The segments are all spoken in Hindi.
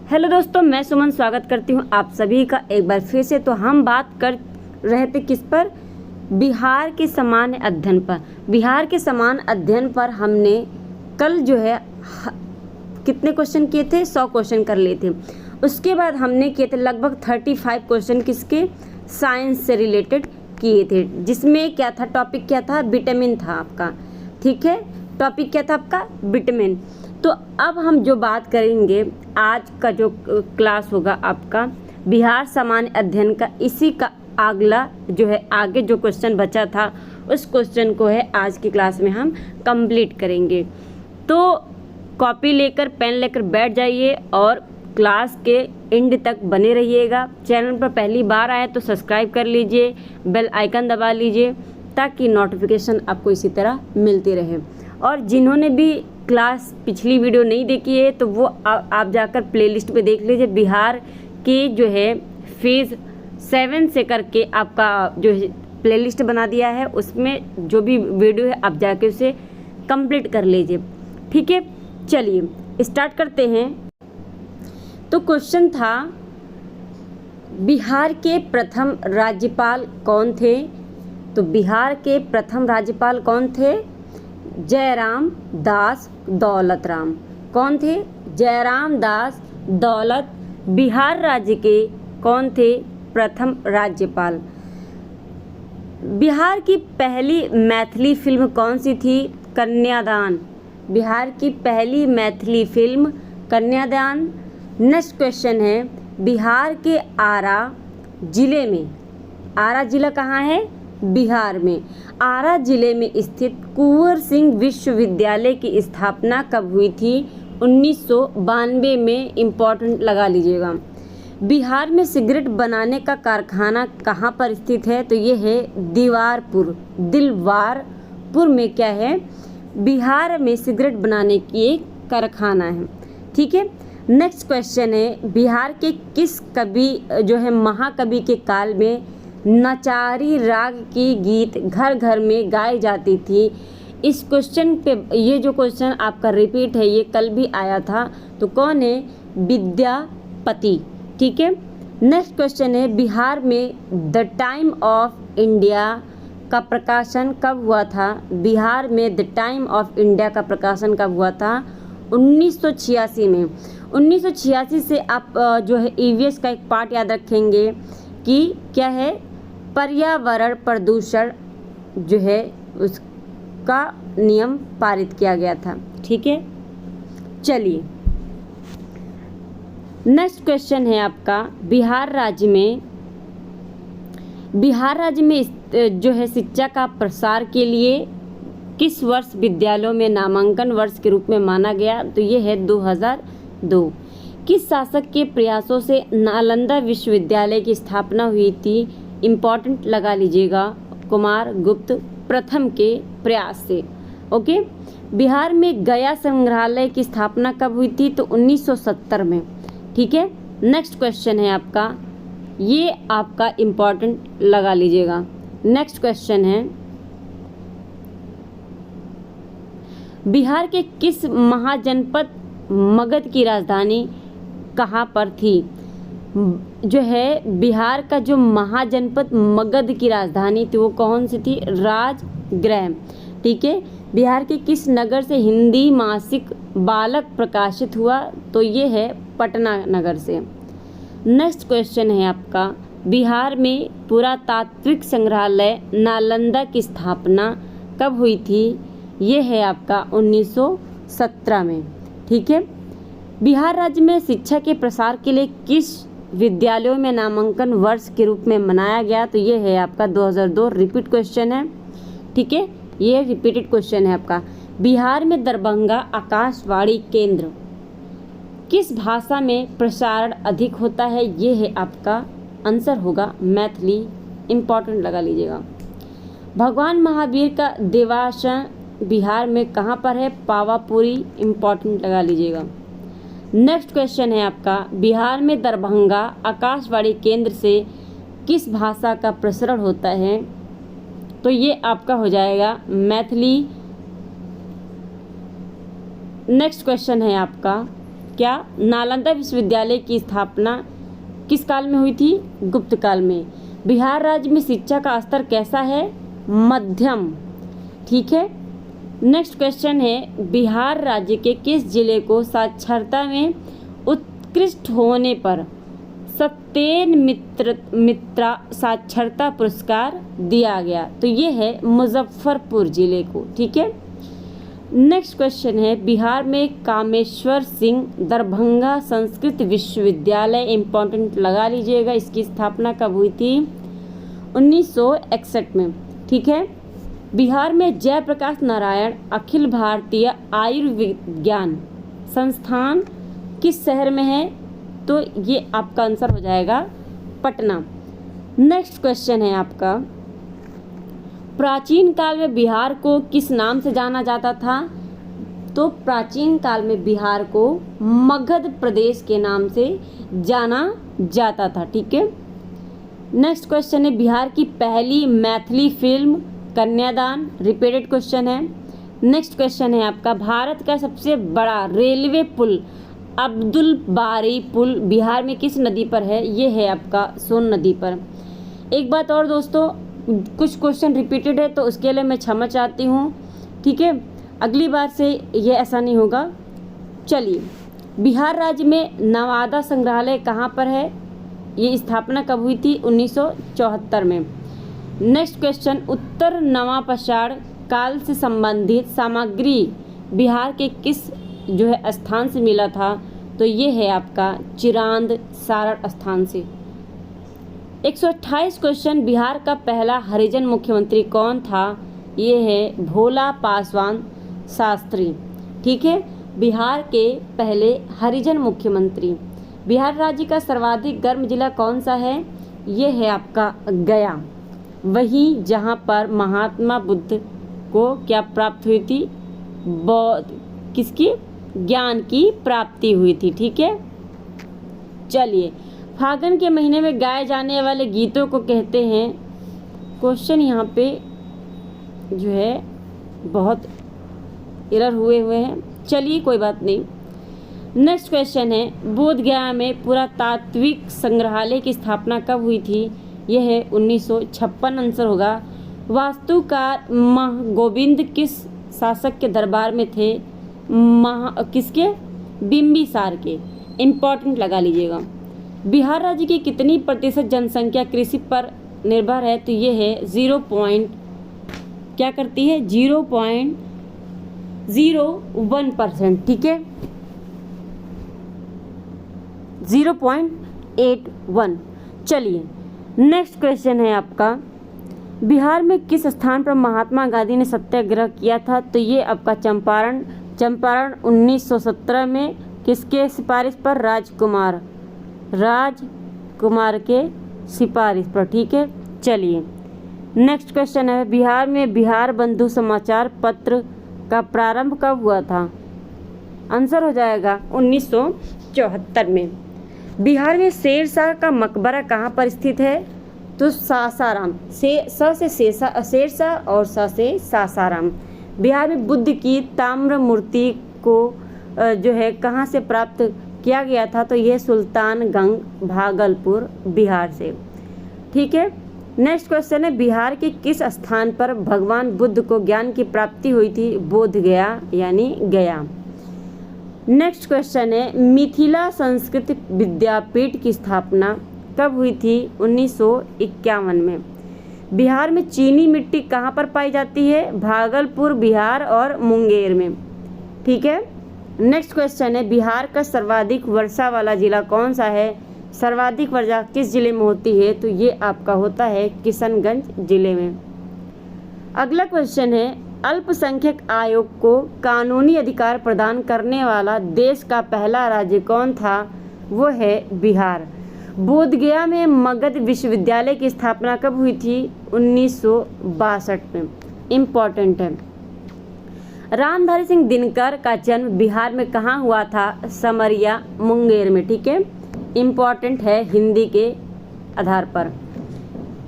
हेलो दोस्तों, मैं सुमन स्वागत करती हूँ आप सभी का एक बार फिर से। तो हम बात कर रहे थे किस पर? बिहार के सामान्य अध्ययन पर। बिहार के सामान्य अध्ययन पर हमने कल जो है कितने क्वेश्चन किए थे? 100 क्वेश्चन कर लिए थे। उसके बाद हमने किए थे लगभग 35 क्वेश्चन किसके? साइंस से रिलेटेड किए थे, जिसमें क्या था? टॉपिक क्या था? विटामिन था आपका। ठीक है, टॉपिक क्या था आपका? विटामिन। तो अब हम जो बात करेंगे, आज का जो क्लास होगा आपका बिहार सामान्य अध्ययन का, इसी का अगला जो है आगे जो क्वेश्चन बचा था उस क्वेश्चन को है आज की क्लास में हम कंप्लीट करेंगे। तो कॉपी लेकर पेन लेकर बैठ जाइए और क्लास के एंड तक बने रहिएगा। चैनल पर पहली बार आए तो सब्सक्राइब कर लीजिए, बेल आइकन दबा लीजिए ताकि नोटिफिकेशन आपको इसी तरह मिलती रहे। और जिन्होंने भी क्लास पिछली वीडियो नहीं देखी है तो वो आप जाकर प्लेलिस्ट पे देख लीजिए। बिहार के जो है फेज़ 7 से करके आपका जो है प्लेलिस्ट बना दिया है, उसमें जो भी वीडियो है आप जाके उसे कंप्लीट कर लीजिए। ठीक है, चलिए स्टार्ट करते हैं। तो क्वेश्चन था, बिहार के प्रथम राज्यपाल कौन थे? तो बिहार के प्रथम राज्यपाल कौन थे? जयराम दास दौलतराम। कौन थे? जयराम दास दौलत बिहार राज्य के कौन थे? प्रथम राज्यपाल। बिहार की पहली मैथिली फिल्म कौन सी थी? कन्यादान। बिहार की पहली मैथिली फिल्म कन्यादान। नेक्स्ट क्वेश्चन है, बिहार के आरा जिले में, आरा जिला कहाँ है? बिहार में। आरा जिले में स्थित कुंवर सिंह विश्वविद्यालय की स्थापना कब हुई थी? 1992 में। इम्पोर्टेंट लगा लीजिएगा। बिहार में सिगरेट बनाने का कारखाना कहाँ पर स्थित है? तो ये है दिलवारपुर में। क्या है? बिहार में सिगरेट बनाने की एक कारखाना है। ठीक है, नेक्स्ट क्वेश्चन है, बिहार के किस कवि जो है महाकवि के काल में नचारी राग की गीत घर घर में गाई जाती थी? इस क्वेश्चन पे, ये जो क्वेश्चन आपका रिपीट है, ये कल भी आया था। तो कौन है? विद्यापति। ठीक है, नेक्स्ट क्वेश्चन है, बिहार में द टाइम ऑफ इंडिया का प्रकाशन कब हुआ था? बिहार में द टाइम ऑफ इंडिया का प्रकाशन कब हुआ था? 1986 में। 1986 से आप जो है ईवीएस का एक पार्ट याद रखेंगे कि क्या है? पर्यावरण प्रदूषण जो है उसका नियम पारित किया गया था। ठीक है, चलिए नेक्स्ट क्वेश्चन है आपका, बिहार राज्य में जो है शिक्षा का प्रसार के लिए किस वर्ष विद्यालयों में नामांकन वर्ष के रूप में माना गया? तो ये है 2002। किस शासक के प्रयासों से नालंदा विश्वविद्यालय की स्थापना हुई थी? इम्पॉर्टेंट लगा लीजिएगा, कुमार गुप्त प्रथम के प्रयास से। ओके, बिहार में गया संग्रहालय की स्थापना कब हुई थी? तो 1970 में। ठीक है, नेक्स्ट क्वेश्चन है आपका, ये आपका इम्पॉर्टेंट लगा लीजिएगा। नेक्स्ट क्वेश्चन है, बिहार के किस महाजनपद मगध की राजधानी कहाँ पर थी? जो है बिहार का जो महाजनपद मगध की राजधानी थी वो कौन सी थी? राजगृह। ठीक है, बिहार के किस नगर से हिंदी मासिक बालक प्रकाशित हुआ? तो ये है पटना नगर से। नेक्स्ट क्वेश्चन है आपका, बिहार में पुरातात्विक संग्रहालय नालंदा की स्थापना कब हुई थी? ये है आपका 1917 में। ठीक है, बिहार राज्य में शिक्षा के प्रसार के लिए किस विद्यालयों में नामांकन वर्ष के रूप में मनाया गया? तो ये है आपका 2002। रिपीट क्वेश्चन है। ठीक है, ये रिपीटेड क्वेश्चन है आपका। बिहार में दरभंगा आकाशवाणी केंद्र किस भाषा में प्रसारण अधिक होता है? ये है आपका आंसर होगा मैथिली। इम्पोर्टेंट लगा लीजिएगा। भगवान महावीर का देवासन बिहार में कहाँ पर है? पावापुरी। इम्पोर्टेंट लगा लीजिएगा। नेक्स्ट क्वेश्चन है आपका, बिहार में दरभंगा आकाशवाणी केंद्र से किस भाषा का प्रसारण होता है? तो ये आपका हो जाएगा मैथिली। नेक्स्ट क्वेश्चन है आपका, क्या नालंदा विश्वविद्यालय की स्थापना किस काल में हुई थी? गुप्त काल में। बिहार राज्य में शिक्षा का स्तर कैसा है? मध्यम। ठीक है। नेक्स्ट क्वेश्चन है, बिहार राज्य के किस जिले को साक्षरता में उत्कृष्ट होने पर सत्येन मित्रा साक्षरता पुरस्कार दिया गया? तो ये है मुजफ्फरपुर जिले को। ठीक है। नेक्स्ट क्वेश्चन है, बिहार में कामेश्वर सिंह दरभंगा संस्कृत विश्वविद्यालय, इम्पोर्टेंट लगा लीजिएगा, इसकी स्थापना कब हुई थी? 1961 में। ठीक है। बिहार में जयप्रकाश नारायण अखिल भारतीय आयुर्विज्ञान संस्थान किस शहर में है? तो ये आपका आंसर हो जाएगा पटना। नेक्स्ट क्वेश्चन है आपका, प्राचीन काल में बिहार को किस नाम से जाना जाता था? तो प्राचीन काल में बिहार को मगध प्रदेश के नाम से जाना जाता था। ठीक है। नेक्स्ट क्वेश्चन है, बिहार की पहली मैथिली फिल्म कन्यादान, रिपीटेड क्वेश्चन है। नेक्स्ट क्वेश्चन है आपका, भारत का सबसे बड़ा रेलवे पुल अब्दुल बारी पुल बिहार में किस नदी पर है? ये है आपका सोन नदी पर। एक बात और दोस्तों, कुछ क्वेश्चन रिपीटेड है तो उसके लिए मैं क्षमा चाहती हूँ। ठीक है, अगली बार से ये ऐसा नहीं होगा। चलिए, बिहार राज्य में नवादा संग्रहालय कहाँ पर है? ये स्थापना कब हुई थी? 1974 में। नेक्स्ट क्वेश्चन, उत्तर नवापाषाण काल से संबंधित सामग्री बिहार के किस जो है स्थान से मिला था? तो ये है आपका चिरांद सारण स्थान से। 128 क्वेश्चन, बिहार का पहला हरिजन मुख्यमंत्री कौन था? ये है भोला पासवान शास्त्री। ठीक है, बिहार के पहले हरिजन मुख्यमंत्री। बिहार राज्य का सर्वाधिक गर्म जिला कौन सा है? ये है आपका गया, वही जहाँ पर महात्मा बुद्ध को क्या प्राप्त हुई थी? किसकी? ज्ञान की प्राप्ति हुई थी। ठीक है। चलिए, फागुन के महीने में गाए जाने वाले गीतों को कहते हैं। क्वेश्चन यहाँ पे जो है बहुत एरर हुए हैं। चलिए, कोई बात नहीं। नेक्स्ट क्वेश्चन है, बोधगया में पुरातात्विक संग्रहालय की स्थापना कब हुई थी? यह है 1956, आंसर होगा। वास्तुकार गोविंद किस शासक के दरबार में थे? किसके? बिंबिसार के। इम्पोर्टेंट लगा लीजिएगा। बिहार राज्य की कितनी प्रतिशत जनसंख्या कृषि पर निर्भर है? तो ये है क्या करती है? 0.01%। ठीक है, 0.81। चलिए, नेक्स्ट क्वेश्चन है आपका, बिहार में किस स्थान पर महात्मा गांधी ने सत्याग्रह किया था? तो ये आपका चंपारण 1917 में। किसके सिफारिश पर? राजकुमार के सिफारिश पर। ठीक है। चलिए, नेक्स्ट क्वेश्चन है, बिहार में बिहार बंधु समाचार पत्र का प्रारंभ कब हुआ था? आंसर हो जाएगा 1974 में। बिहार में शेरशाह का मकबरा कहाँ पर स्थित है? तो सासाराम। शेरशाह और स से सासाराम। बिहार में बुद्ध की ताम्र मूर्ति को जो है कहाँ से प्राप्त किया गया था? तो ये सुल्तानगंज, भागलपुर, बिहार से। ठीक है। नेक्स्ट क्वेश्चन है, बिहार के किस स्थान पर भगवान बुद्ध को ज्ञान की प्राप्ति हुई थी? बोधगया यानी गया। नेक्स्ट क्वेश्चन है, मिथिला संस्कृत विद्यापीठ की स्थापना कब हुई थी? 1951 में। बिहार में चीनी मिट्टी कहाँ पर पाई जाती है? भागलपुर, बिहार और मुंगेर में। ठीक है। नेक्स्ट क्वेश्चन है, बिहार का सर्वाधिक वर्षा वाला जिला कौन सा है? सर्वाधिक वर्षा किस जिले में होती है? तो ये आपका होता है किशनगंज जिले में। अगला क्वेश्चन है, अल्पसंख्यक आयोग को कानूनी अधिकार प्रदान करने वाला देश का पहला राज्य कौन था? वो है बिहार। बोधगया में मगध विश्वविद्यालय की स्थापना कब हुई थी? 1962 में। इम्पोर्टेंट है। रामधारी सिंह दिनकर का जन्म बिहार में कहाँ हुआ था? समरिया, मुंगेर में। ठीक है, इम्पोर्टेंट है हिंदी के आधार पर।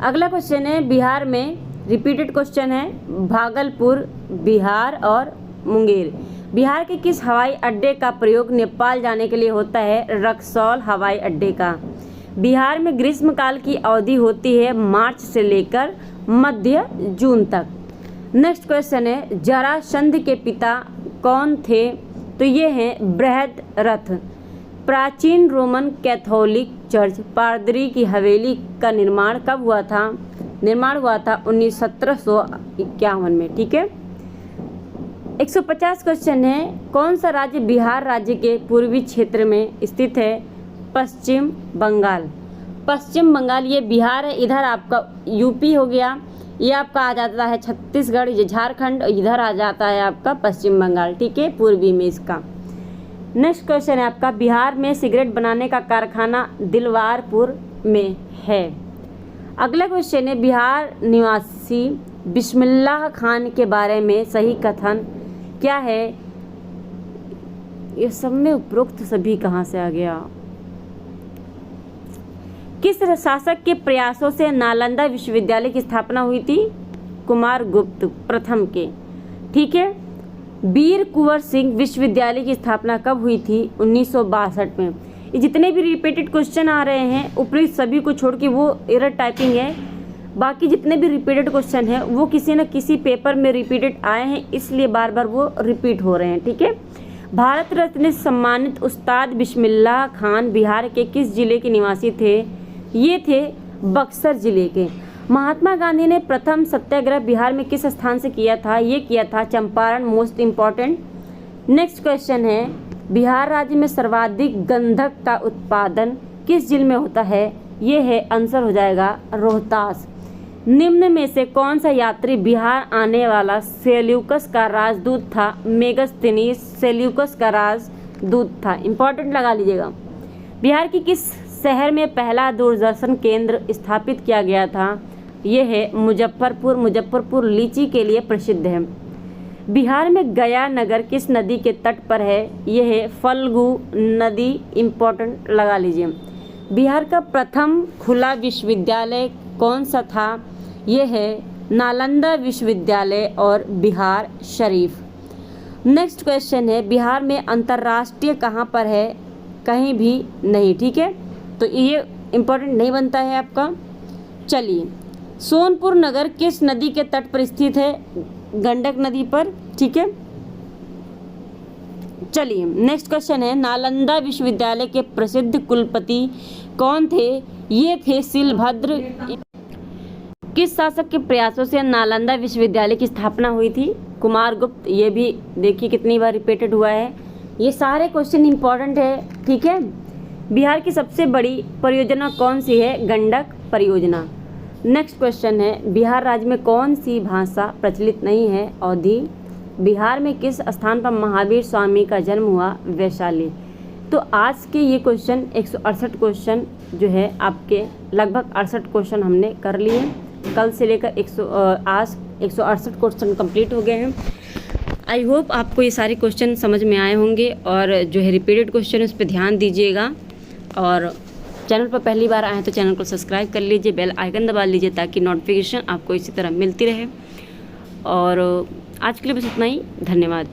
अगला क्वेश्चन है, बिहार में रिपीटेड क्वेश्चन है, भागलपुर, बिहार और मुंगेर। बिहार के किस हवाई अड्डे का प्रयोग नेपाल जाने के लिए होता है? रक्सौल हवाई अड्डे का। बिहार में ग्रीष्मकाल की अवधि होती है मार्च से लेकर मध्य जून तक। नेक्स्ट क्वेश्चन है, जरासंध के पिता कौन थे? तो ये हैं बृहद्रथ। प्राचीन रोमन कैथोलिक चर्च पादरी की हवेली का निर्माण कब हुआ था? निर्माण हुआ था 1751 में। ठीक है। 150 क्वेश्चन है, कौन सा राज्य बिहार राज्य के पूर्वी क्षेत्र में स्थित है? पश्चिम बंगाल। पश्चिम बंगाल ये बिहार है, इधर आपका यूपी हो गया, ये आपका आ जाता है छत्तीसगढ़, ये झारखंड, इधर आ जाता है आपका पश्चिम बंगाल। ठीक है, पूर्वी में इसका। नेक्स्ट क्वेश्चन है आपका, बिहार में सिगरेट बनाने का कारखाना दिलवारपुर में है। अगला क्वेश्चन है, बिहार निवासी बिस्मिल्लाह खान के बारे में सही कथन क्या है? ये सब में उपरोक्त सभी कहाँ से आ गया? किस शासक के प्रयासों से नालंदा विश्वविद्यालय की स्थापना हुई थी? कुमारगुप्त प्रथम के। ठीक है। वीर कुंवर सिंह विश्वविद्यालय की स्थापना कब हुई थी? 1962 में। ये जितने भी रिपीटेड क्वेश्चन आ रहे हैं ऊपरी सभी को छोड़ के वो एरर टाइपिंग है, बाकी जितने भी रिपीटेड क्वेश्चन हैं वो किसी न किसी पेपर में रिपीटेड आए हैं, इसलिए बार बार वो रिपीट हो रहे हैं। ठीक है। भारत रत्न से सम्मानित उस्ताद बिस्मिल्लाह खान बिहार के किस जिले के निवासी थे? ये थे बक्सर जिले के। महात्मा गांधी ने प्रथम सत्याग्रह बिहार में किस स्थान से किया था? ये किया था Champaran. Most important. Next question है, बिहार राज्य में सर्वाधिक गंधक का उत्पादन किस जिले में होता है? ये है आंसर हो जाएगा रोहतास। निम्न में से कौन सा यात्री बिहार आने वाला सेल्यूकस का राजदूत था? मेगस्थनीज सेल्यूकस का राजदूत था। इंपॉर्टेंट लगा लीजिएगा। बिहार की किस शहर में पहला दूरदर्शन केंद्र स्थापित किया गया था? ये है मुजफ्फरपुर। मुजफ्फरपुर लीची के लिए प्रसिद्ध है। बिहार में गया नगर किस नदी के तट पर है? ये है फल्गु नदी। इंपॉर्टेंट लगा लीजिए। बिहार का प्रथम खुला विश्वविद्यालय कौन सा था? ये है नालंदा विश्वविद्यालय और बिहार शरीफ। नेक्स्ट क्वेश्चन है, बिहार में अंतर्राष्ट्रीय कहाँ पर है? कहीं भी नहीं। ठीक है, तो ये इम्पोर्टेंट नहीं बनता है आपका। चलिए, सोनपुर नगर किस नदी के तट पर स्थित है? गंडक नदी पर। ठीक है। चलिए, नेक्स्ट क्वेश्चन है, नालंदा विश्वविद्यालय के प्रसिद्ध कुलपति कौन थे? ये थे शिलभद्र। किस शासक के प्रयासों से नालंदा विश्वविद्यालय की स्थापना हुई थी? कुमारगुप्त। ये भी देखिए कितनी बार रिपीटेड हुआ है। ये सारे क्वेश्चन इंपॉर्टेंट है। ठीक है। बिहार की सबसे बड़ी परियोजना कौन सी है? गंडक परियोजना। नेक्स्ट क्वेश्चन है, बिहार राज्य में कौन सी भाषा प्रचलित नहीं है? अवधी। बिहार में किस स्थान पर महावीर स्वामी का जन्म हुआ? वैशाली। तो आज के ये क्वेश्चन 168 क्वेश्चन जो है आपके लगभग 68 क्वेश्चन हमने कर लिए। कल से लेकर आज 168 क्वेश्चन कंप्लीट हो गए हैं। आई होप आपको ये सारे क्वेश्चन समझ में आए होंगे और जो है रिपीटेड क्वेश्चन उस पर ध्यान दीजिएगा। और चैनल पर पहली बार आए हैं तो चैनल को सब्सक्राइब कर लीजिए, बेल आइकन दबा लीजिए ताकि नोटिफिकेशन आपको इसी तरह मिलती रहे। और आज के लिए बस इतना ही। धन्यवाद।